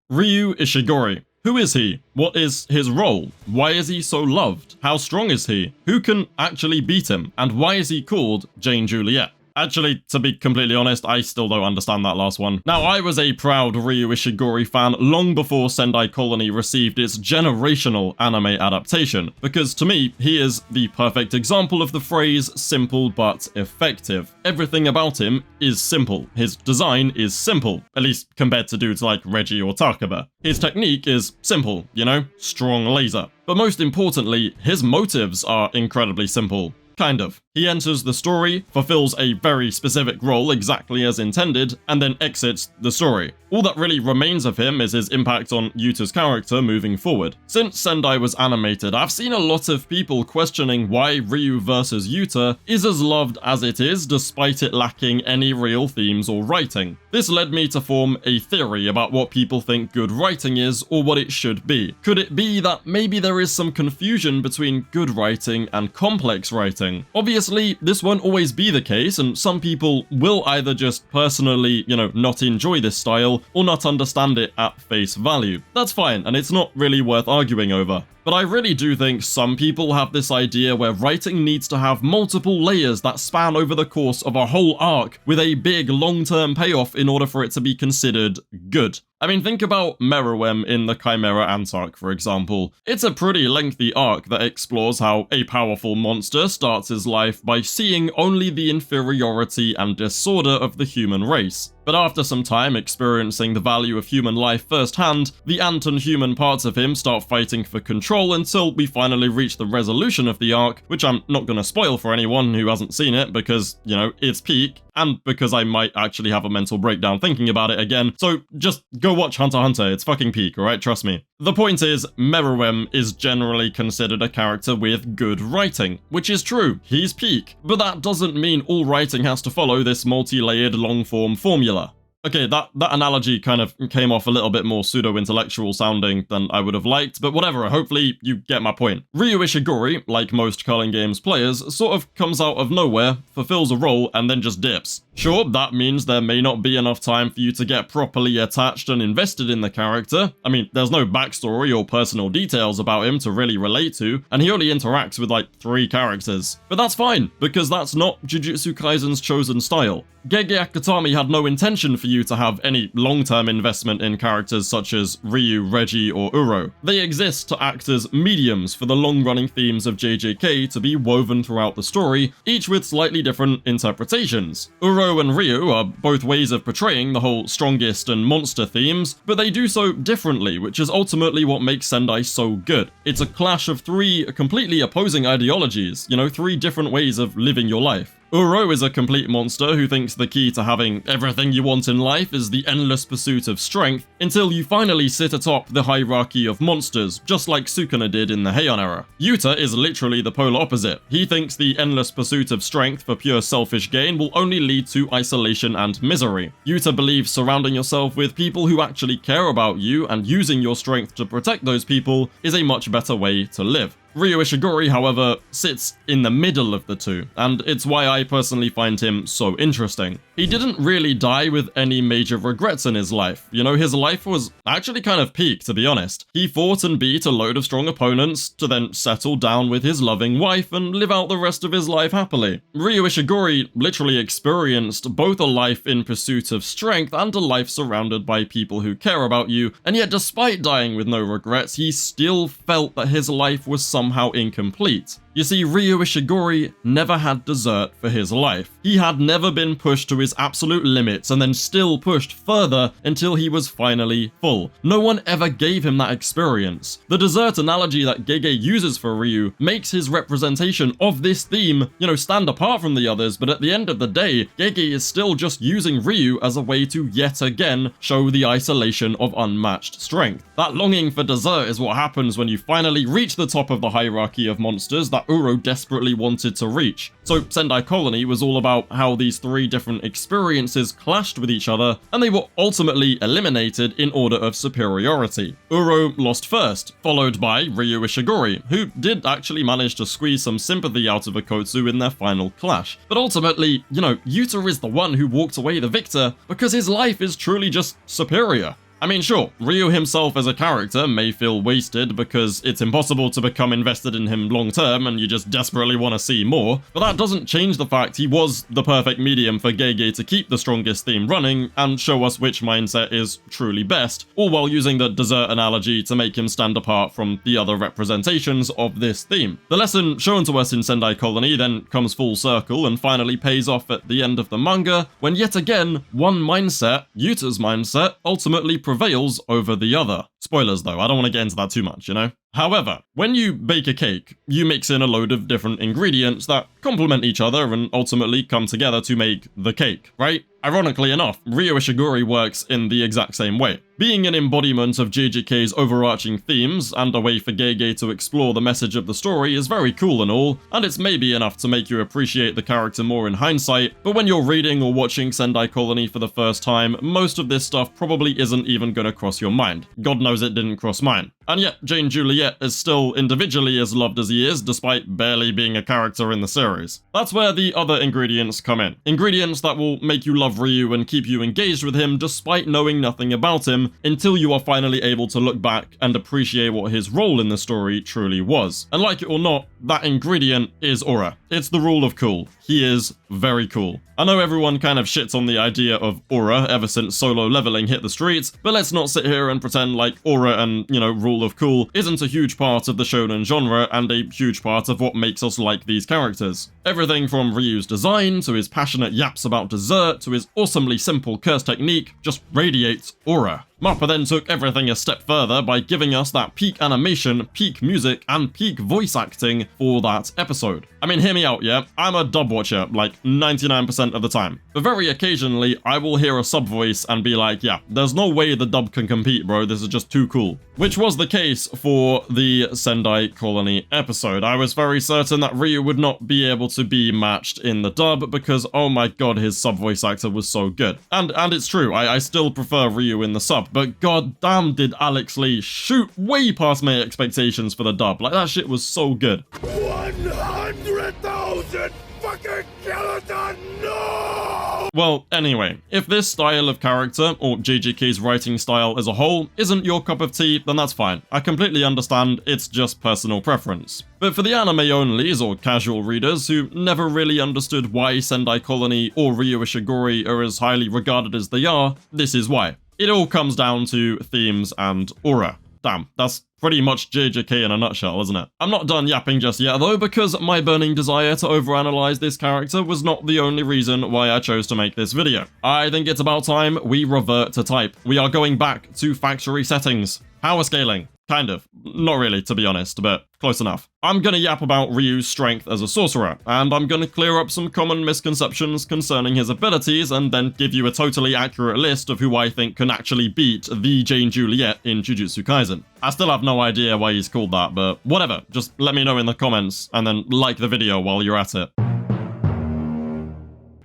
Ryu Ishigori. Who is he? What is his role? Why is he so loved? How strong is he? Who can actually beat him? And why is he called Jane Juliet? Actually, to be completely honest, I still don't understand that last one. Now, I was a proud Ryu Ishigori fan long before Sendai Colony received its generational anime adaptation, because to me, he is the perfect example of the phrase simple but effective. Everything about him is simple. His design is simple, at least compared to dudes like Reggie or Takaba. His technique is simple, you know, strong laser. But most importantly, his motives are incredibly simple. Kind of. He enters the story, fulfills a very specific role exactly as intended, and then exits the story. All that really remains of him is his impact on Yuta's character moving forward. Since Sendai was animated, I've seen a lot of people questioning why Ryu vs Yuta is as loved as it is despite it lacking any real themes or writing. This led me to form a theory about what people think good writing is or what it should be. Could it be that maybe there is some confusion between good writing and complex writing? Obviously, this won't always be the case, and some people will either just personally, not enjoy this style or not understand it at face value. That's fine, and it's not really worth arguing over. But I really do think some people have this idea where writing needs to have multiple layers that span over the course of a whole arc with a big long-term payoff in order for it to be considered good. I mean, think about Meruem in the Chimera Ant arc, for example. It's a pretty lengthy arc that explores how a powerful monster starts his life by seeing only the inferiority and disorder of the human race. But after some time experiencing the value of human life firsthand, the ant and human parts of him start fighting for control until we finally reach the resolution of the arc, which I'm not going to spoil for anyone who hasn't seen it because, it's peak, and because I might actually have a mental breakdown thinking about it again, so just go watch Hunter x Hunter, it's fucking peak, alright, trust me. The point is, Meruem is generally considered a character with good writing, which is true, he's peak, but that doesn't mean all writing has to follow this multi-layered long-form formula. Okay, that analogy kind of came off a little bit more pseudo-intellectual sounding than I would have liked, but whatever, hopefully you get my point. Ryu Ishigori, like most Culling Games players, sort of comes out of nowhere, fulfills a role, and then just dips. Sure, that means there may not be enough time for you to get properly attached and invested in the character. I mean, there's no backstory or personal details about him to really relate to, and he only interacts with like 3 characters. But that's fine, because that's not Jujutsu Kaisen's chosen style. Gege Akutami had no intention for you to have any long-term investment in characters such as Ryu, Reggie, or Uro. They exist to act as mediums for the long-running themes of JJK to be woven throughout the story, each with slightly different interpretations. Uro and Ryu are both ways of portraying the whole strongest and monster themes, but they do so differently, which is ultimately what makes Sendai so good. It's a clash of 3 completely opposing ideologies, 3 different ways of living your life. Uro is a complete monster who thinks the key to having everything you want in life is the endless pursuit of strength, until you finally sit atop the hierarchy of monsters, just like Sukuna did in the Heian era. Yuta is literally the polar opposite. He thinks the endless pursuit of strength for pure selfish gain will only lead to isolation and misery. Yuta believes surrounding yourself with people who actually care about you and using your strength to protect those people is a much better way to live. Ryu Ishigori, however, sits in the middle of the two, and it's why I personally find him so interesting. He didn't really die with any major regrets in his life. His life was actually kind of peak, to be honest. He fought and beat a load of strong opponents to then settle down with his loving wife and live out the rest of his life happily. Ryu Ishigori literally experienced both a life in pursuit of strength and a life surrounded by people who care about you, and yet despite dying with no regrets, he still felt that his life was somehow incomplete. You see, Ryu Ishigori never had dessert for his life. He had never been pushed to his absolute limits and then still pushed further until he was finally full. No one ever gave him that experience. The dessert analogy that Gege uses for Ryu makes his representation of this theme, stand apart from the others, but at the end of the day, Gege is still just using Ryu as a way to yet again show the isolation of unmatched strength. That longing for dessert is what happens when you finally reach the top of the hierarchy of monsters that Uro desperately wanted to reach. So Sendai Colony was all about how these 3 different experiences clashed with each other, and they were ultimately eliminated in order of superiority. Uro lost first, followed by Ryu Ishigori, who did actually manage to squeeze some sympathy out of Akotsu in their final clash. But ultimately, Yuta is the one who walked away the victor because his life is truly just superior. I mean, sure, Ryu himself as a character may feel wasted because it's impossible to become invested in him long term and you just desperately want to see more, but that doesn't change the fact he was the perfect medium for Gege to keep the strongest theme running and show us which mindset is truly best, all while using the dessert analogy to make him stand apart from the other representations of this theme. The lesson shown to us in Sendai Colony then comes full circle and finally pays off at the end of the manga, when yet again, one mindset, Yuta's mindset, ultimately prevails over the other. Spoilers though, I don't want to get into that too much, you know? However, when you bake a cake, you mix in a load of different ingredients that complement each other and ultimately come together to make the cake, right? Ironically enough, Ryu Ishigori works in the exact same way. Being an embodiment of JJK's overarching themes and a way for Gege to explore the message of the story is very cool and all, and it's maybe enough to make you appreciate the character more in hindsight, but when you're reading or watching Sendai Colony for the first time, most of this stuff probably isn't even gonna cross your mind. God knows it didn't cross mine. And yet, Jane Juliet is still individually as loved as he is, despite barely being a character in the series. That's where the other ingredients come in. Ingredients that will make you love Ryu and keep you engaged with him despite knowing nothing about him, until you are finally able to look back and appreciate what his role in the story truly was. And like it or not, that ingredient is aura. It's the rule of cool. He is very cool. I know everyone kind of shits on the idea of aura ever since Solo Leveling hit the streets, but let's not sit here and pretend like aura and, you know, rule of cool isn't a huge part of the shonen genre and a huge part of what makes us like these characters. Everything from Ryu's design, to his passionate yaps about dessert, to his awesomely simple curse technique, just radiates aura. Mappa then took everything a step further by giving us that peak animation, peak music, and peak voice acting for that episode. I mean, hear me out, yeah? I'm a dub watcher, like 99% of the time. But very occasionally, I will hear a sub voice and be like, yeah, there's no way the dub can compete, bro, this is just too cool. Which was the case for the Sendai Colony episode. I was very certain that Ryu would not be able to be matched in the dub because, oh my god, his sub voice actor was so good. And it's true, I still prefer Ryu in the sub, but god damn did Alex Lee shoot way past my expectations for the dub. Like, that shit was so good. 100,000 fucking kilotons, no! Well, anyway, if this style of character, or JJK's writing style as a whole, isn't your cup of tea, then that's fine. I completely understand, it's just personal preference. But for the anime-onlys or casual readers who never really understood why Sendai Colony or Ryu Ishigori are as highly regarded as they are, this is why. It all comes down to themes and aura. Damn, that's pretty much JJK in a nutshell, isn't it? I'm not done yapping just yet though, because my burning desire to overanalyze this character was not the only reason why I chose to make this video. I think it's about time we revert to type. We are going back to factory settings. Power scaling. Kind of. Not really, to be honest, but close enough. I'm gonna yap about Ryu's strength as a sorcerer, and I'm gonna clear up some common misconceptions concerning his abilities, and then give you a totally accurate list of who I think can actually beat the Jane Juliet in Jujutsu Kaisen. I still have no idea why he's called that, but whatever, just let me know in the comments, and then like the video while you're at it.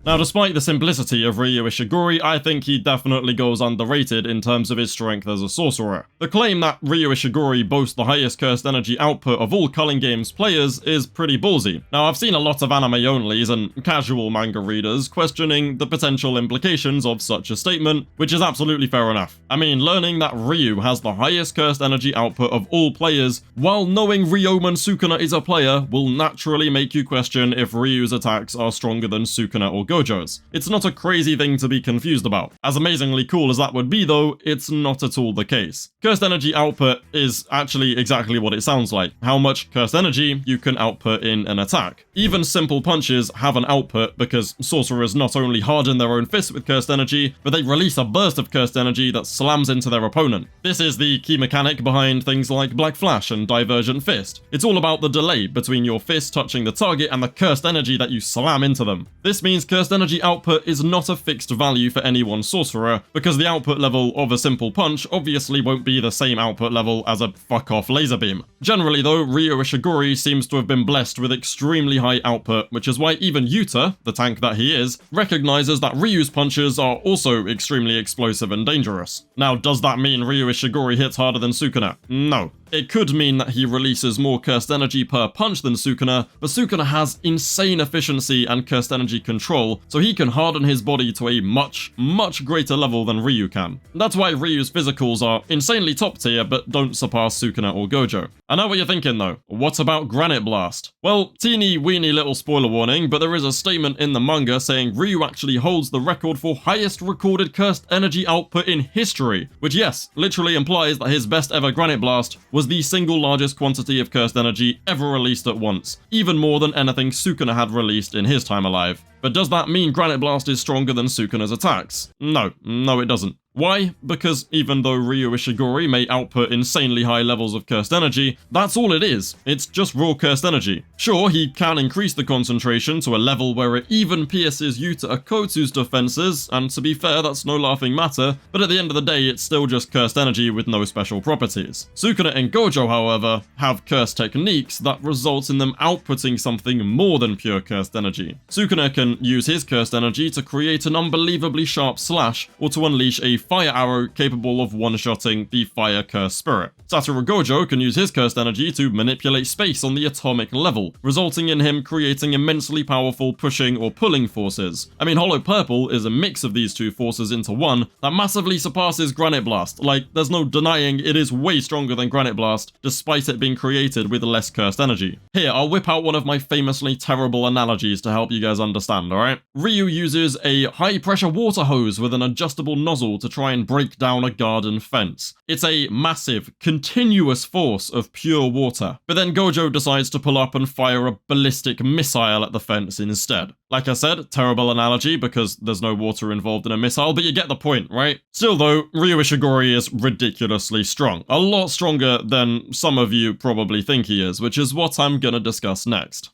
Now, despite the simplicity of Ryu Ishigori, I think he definitely goes underrated in terms of his strength as a sorcerer. The claim that Ryu Ishigori boasts the highest cursed energy output of all Culling Games players is pretty ballsy. Now, I've seen a lot of anime-onlys and casual manga readers questioning the potential implications of such a statement, which is absolutely fair enough. I mean, learning that Ryu has the highest cursed energy output of all players, while knowing Ryomen Sukuna is a player, will naturally make you question if Ryu's attacks are stronger than Sukuna or Gojo's. It's not a crazy thing to be confused about. As amazingly cool as that would be though, it's not at all the case. Cursed energy output is actually exactly what it sounds like, how much cursed energy you can output in an attack. Even simple punches have an output because sorcerers not only harden their own fists with cursed energy, but they release a burst of cursed energy that slams into their opponent. This is the key mechanic behind things like Black Flash and Divergent Fist. It's all about the delay between your fist touching the target and the cursed energy that you slam into them. This means cursed energy output is not a fixed value for any one sorcerer, because the output level of a simple punch obviously won't be the same output level as a fuck-off laser beam. Generally though, Ryu Ishigori seems to have been blessed with extremely high output, which is why even Yuta, the tank that he is, recognizes that Ryu's punches are also extremely explosive and dangerous. Now, does that mean Ryu Ishigori hits harder than Sukuna? No. It could mean that he releases more cursed energy per punch than Sukuna, but Sukuna has insane efficiency and cursed energy control, so he can harden his body to a much greater level than Ryu can. That's why Ryu's physicals are insanely top tier, but don't surpass Sukuna or Gojo. I know what you're thinking though, what about Granite Blast? Well, teeny weeny little spoiler warning, but there is a statement in the manga saying Ryu actually holds the record for highest recorded cursed energy output in history, which yes, literally implies that his best ever Granite Blast was the single largest quantity of cursed energy ever released at once, even more than anything Sukuna had released in his time alive. But does that mean Granite Blast is stronger than Sukuna's attacks? No, it doesn't. Why? Because even though Ryu Ishigori may output insanely high levels of cursed energy, that's all it is. It's just raw cursed energy. Sure, he can increase the concentration to a level where it even pierces Yuta Akotsu's defenses, and to be fair, that's no laughing matter, but at the end of the day, it's still just cursed energy with no special properties. Sukuna and Gojo, however, have cursed techniques that result in them outputting something more than pure cursed energy. Sukuna can use his cursed energy to create an unbelievably sharp slash, or to unleash a fire arrow capable of one-shotting the fire cursed spirit. Satoru Gojo can use his cursed energy to manipulate space on the atomic level, resulting in him creating immensely powerful pushing or pulling forces. I mean, Hollow Purple is a mix of these two forces into one that massively surpasses Granite Blast. Like, there's no denying it is way stronger than Granite Blast, despite it being created with less cursed energy. Here, I'll whip out one of my famously terrible analogies to help you guys understand, alright? Ryu uses a high-pressure water hose with an adjustable nozzle to try and break down a garden fence. It's a massive, continuous force of pure water. But then Gojo decides to pull up and fire a ballistic missile at the fence instead. Like I said, terrible analogy because there's no water involved in a missile, but you get the point, right? Still though, Ryu Ishigori is ridiculously strong. A lot stronger than some of you probably think he is, which is what I'm gonna discuss next.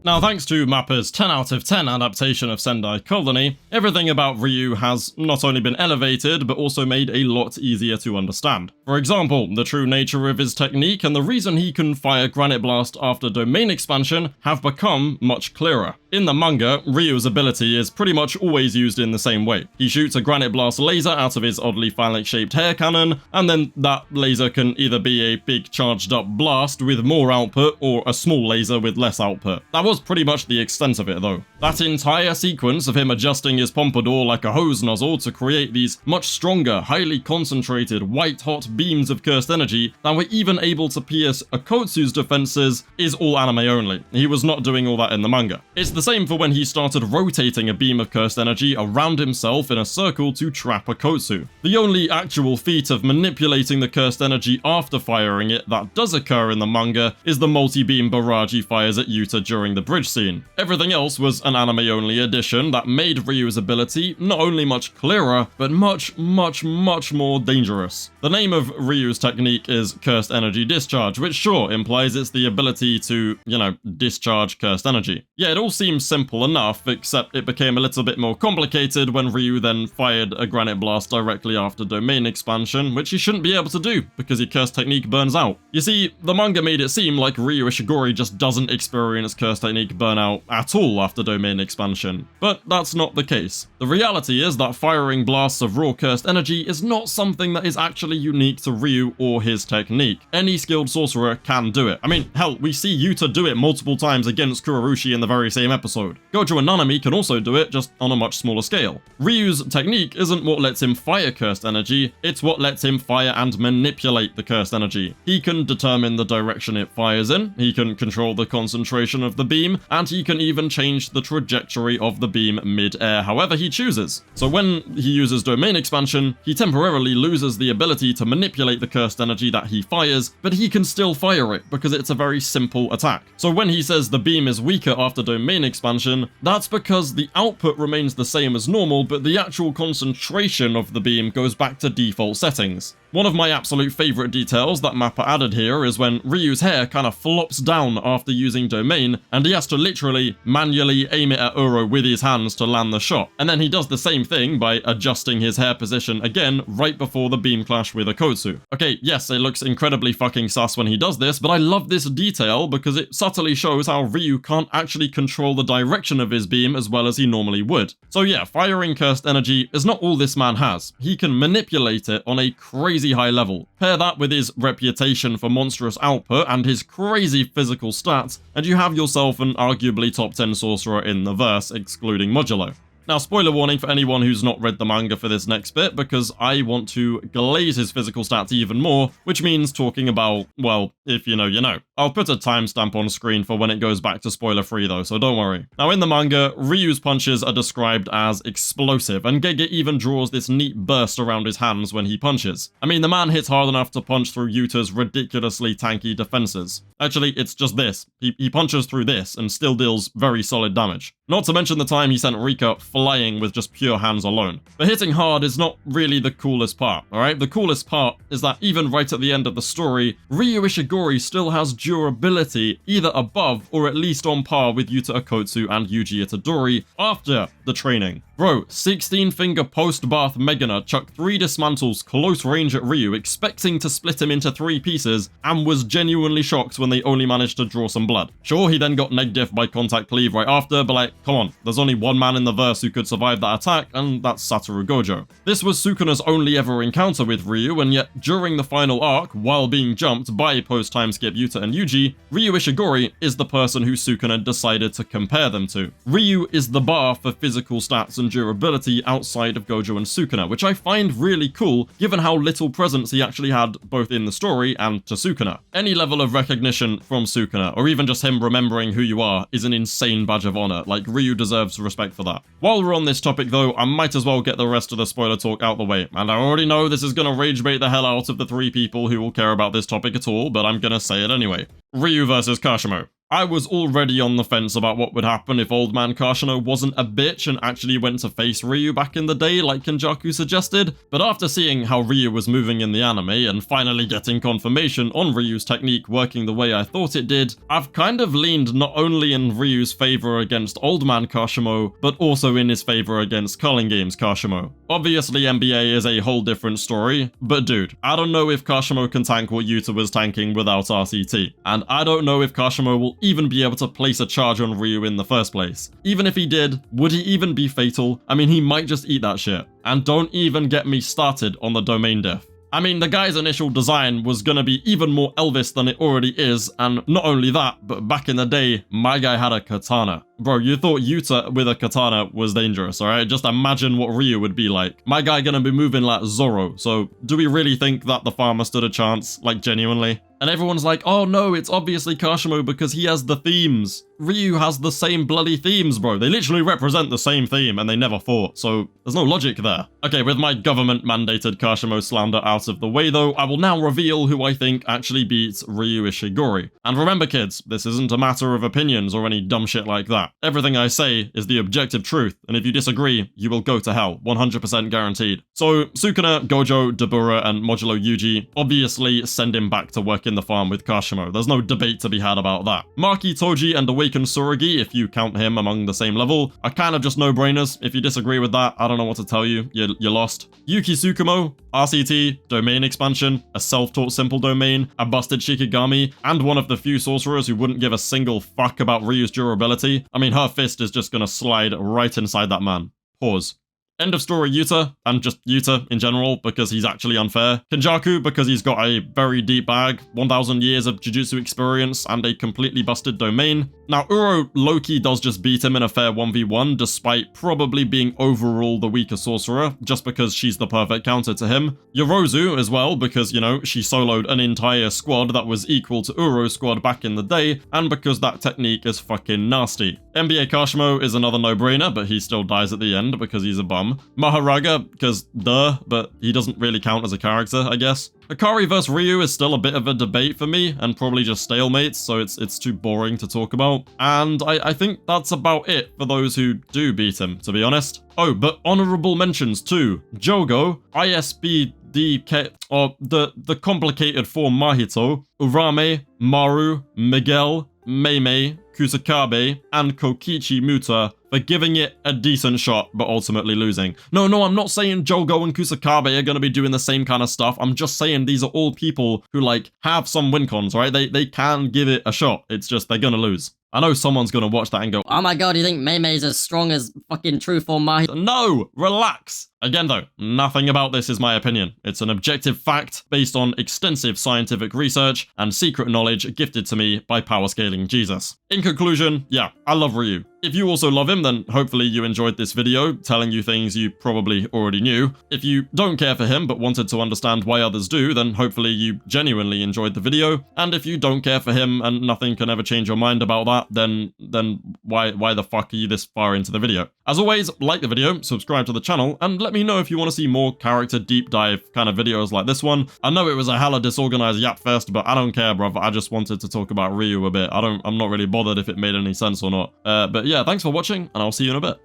Now, thanks to Mappa's 10 out of 10 adaptation of Sendai Colony, everything about Ryu has not only been elevated, but also made a lot easier to understand. For example, the true nature of his technique and the reason he can fire Granite Blast after domain expansion have become much clearer. In the manga, Ryu's ability is pretty much always used in the same way. He shoots a Granite Blast laser out of his oddly phallic-shaped hair cannon, and then that laser can either be a big charged-up blast with more output, or a small laser with less output. That was pretty much the extent of it though. That entire sequence of him adjusting his pompadour like a hose nozzle to create these much stronger, highly concentrated, white-hot beams of cursed energy that were even able to pierce Akotsu's defenses is all anime only. He was not doing all that in the manga. It's the same for when he started rotating a beam of cursed energy around himself in a circle to trap Akotsu. The only actual feat of manipulating the cursed energy after firing it that does occur in the manga is the multi-beam barrage he fires at Yuta during the bridge scene. Everything else was an anime-only addition that made Ryu's ability not only much clearer, but much more dangerous. The name of Ryu's technique is Cursed Energy Discharge, which sure implies it's the ability to, discharge cursed energy. Yeah, it all seems simple enough, except it became a little bit more complicated when Ryu then fired a Granite Blast directly after domain expansion, which he shouldn't be able to do, because his cursed technique burns out. You see, the manga made it seem like Ryu Ishigori just doesn't experience cursed technique burnout at all after domain expansion, but that's not the case. The reality is that firing blasts of raw cursed energy is not something that is actually unique to Ryu or his technique. Any skilled sorcerer can do it. I mean, hell, we see Yuta do it multiple times against Kurorushi in the very same episode. Gojo and Nanami can also do it, just on a much smaller scale. Ryu's technique isn't what lets him fire cursed energy, it's what lets him fire and manipulate the cursed energy. He can determine the direction it fires in, he can control the concentration of the beam, and he can even change the trajectory of the beam mid-air however he chooses. So when he uses domain expansion, he temporarily loses the ability to manipulate the cursed energy that he fires, but he can still fire it because it's a very simple attack. So when he says the beam is weaker after domain expansion, that's because the output remains the same as normal, but the actual concentration of the beam goes back to default settings. One of my absolute favourite details that Mappa added here is when Ryu's hair kind of flops down after using domain, and he has to literally manually aim it at Uro with his hands to land the shot. And then he does the same thing by adjusting his hair position again right before the beam clash with Akotsu. Okay, yes, it looks incredibly fucking sus when he does this, but I love this detail because it subtly shows how Ryu can't actually control the direction of his beam as well as he normally would. So yeah, firing cursed energy is not all this man has. He can manipulate it on a crazy crazy high level. Pair that with his reputation for monstrous output and his crazy physical stats, and you have yourself an arguably top 10 sorcerer in the verse, excluding Modulo. Now, spoiler warning for anyone who's not read the manga for this next bit, because I want to glaze his physical stats even more, which means talking about, well, if you know, you know. I'll put a timestamp on screen for when it goes back to spoiler free though, so don't worry. Now in the manga, Ryu's punches are described as explosive, and Gege even draws this neat burst around his hands when he punches. I mean, the man hits hard enough to punch through Yuta's ridiculously tanky defenses. Actually, it's just this. He punches through this and still deals very solid damage. Not to mention the time he sent Rika flying with just pure hands alone. But hitting hard is not really the coolest part, alright? The coolest part is that even right at the end of the story, Ryu Ishigori still has durability either above or at least on par with Yuta Okkotsu and Yuji Itadori after the training. Bro, 16-finger post-bath Megana chucked 3 dismantles close range at Ryu, expecting to split him into 3 pieces, and was genuinely shocked when they only managed to draw some blood. Sure, he then got neg-diff by contact cleave right after, but like, come on, there's only one man in the verse who could survive that attack, and that's Satoru Gojo. This was Sukuna's only ever encounter with Ryu, and yet during the final arc, while being jumped by post-time skip Yuta and Yuji, Ryu Ishigori is the person who Sukuna decided to compare them to. Ryu is the bar for physical stats and durability outside of Gojo and Sukuna, which I find really cool given how little presence he actually had both in the story and to Sukuna. Any level of recognition from Sukuna, or even just him remembering who you are, is an insane badge of honor. Like, Ryu deserves respect for that. While we're on this topic though, I might as well get the rest of the spoiler talk out the way, and I already know this is gonna rage bait the hell out of the 3 people who will care about this topic at all, but I'm gonna say it anyway. Ryu versus Kashimo. I was already on the fence about what would happen if Old Man Kashino wasn't a bitch and actually went to face Ryu back in the day like Kenjaku suggested, but after seeing how Ryu was moving in the anime and finally getting confirmation on Ryu's technique working the way I thought it did, I've kind of leaned not only in Ryu's favor against Old Man Kashimo, but also in his favor against Culling Games Kashimo. Obviously NBA is a whole different story, but dude, I don't know if Kashimo can tank what Yuta was tanking without RCT, and I don't know if Kashimo will even be able to place a charge on Ryu in the first place. Even if he did, would he even be fatal? I mean, he might just eat that shit. And don't even get me started on the domain diff. I mean, the guy's initial design was gonna be even more Elvis than it already is, and not only that, but back in the day, my guy had a katana. Bro, you thought Yuta with a katana was dangerous, alright? Just imagine what Ryu would be like. My guy gonna be moving like Zoro, so do we really think that the farmer stood a chance? Like, genuinely? And everyone's like, oh no, it's obviously Kashimo because he has the themes. Ryu has the same bloody themes, bro. They literally represent the same theme and they never fought, so there's no logic there. Okay, with my government-mandated Kashimo slander out of the way though, I will now reveal who I think actually beats Ryu Ishigori. And remember kids, this isn't a matter of opinions or any dumb shit like that. Everything I say is the objective truth, and if you disagree, you will go to hell, 100% guaranteed. So, Sukuna, Gojo, Dabura, and Modulo Yuji obviously send him back to work in the farm with Kashimo. There's no debate to be had about that. Maki, Toji, and Awakened Tsurugi, if you count him among the same level, are kind of just no-brainers. If you disagree with that, I don't know what to tell you. You're lost. Yuki Tsukumo, RCT, domain expansion, a self-taught simple domain, a busted Shikigami, and one of the few sorcerers who wouldn't give a single fuck about Ryu's durability. I mean, her fist is just gonna slide right inside that man. Pause. End of story Yuta, and just Yuta in general, because he's actually unfair. Kenjaku, because he's got a very deep bag, 1,000 years of Jujutsu experience, and a completely busted domain. Now, Uro low-key does just beat him in a fair 1v1, despite probably being overall the weaker sorcerer, just because she's the perfect counter to him. Yorozu as well, because, you know, she soloed an entire squad that was equal to Uro's squad back in the day, and because that technique is fucking nasty. NBA Kashimo is another no-brainer, but he still dies at the end because he's a bum. Maharaga, because duh, but he doesn't really count as a character, I guess. Akari vs Ryu is still a bit of a debate for me, and probably just stalemates, so it's too boring to talk about. And I think that's about it for those who do beat him, to be honest. Oh, but honorable mentions too. Jogo, ISBDK, or the complicated form Mahito, Urame, Maru, Miguel, Meimei, Kusakabe, and Kokichi Muta for giving it a decent shot, but ultimately losing. No, I'm not saying Jogo and Kusakabe are going to be doing the same kind of stuff. I'm just saying these are all people who, like, have some win cons, right? They can give it a shot. It's just they're going to lose. I know someone's going to watch that and go, oh my god, you think Mei's as strong as fucking True Form Mahi? no, relax. Again though, nothing about this is my opinion. It's an objective fact based on extensive scientific research and secret knowledge gifted to me by power scaling Jesus. In conclusion, yeah, I love Ryu. If you also love him, then hopefully you enjoyed this video, telling you things you probably already knew. If you don't care for him but wanted to understand why others do, then hopefully you genuinely enjoyed the video. And if you don't care for him and nothing can ever change your mind about that, then why the fuck are you this far into the video? As always, like the video, subscribe to the channel, and let me know if you want to see more character deep dive kind of videos like this one. I know it was a hella disorganized yap fest, but I don't care, bruv. I just wanted to talk about Ryu a bit. I'm not really bothered if it made any sense or not. But yeah, thanks for watching, and I'll see you in a bit.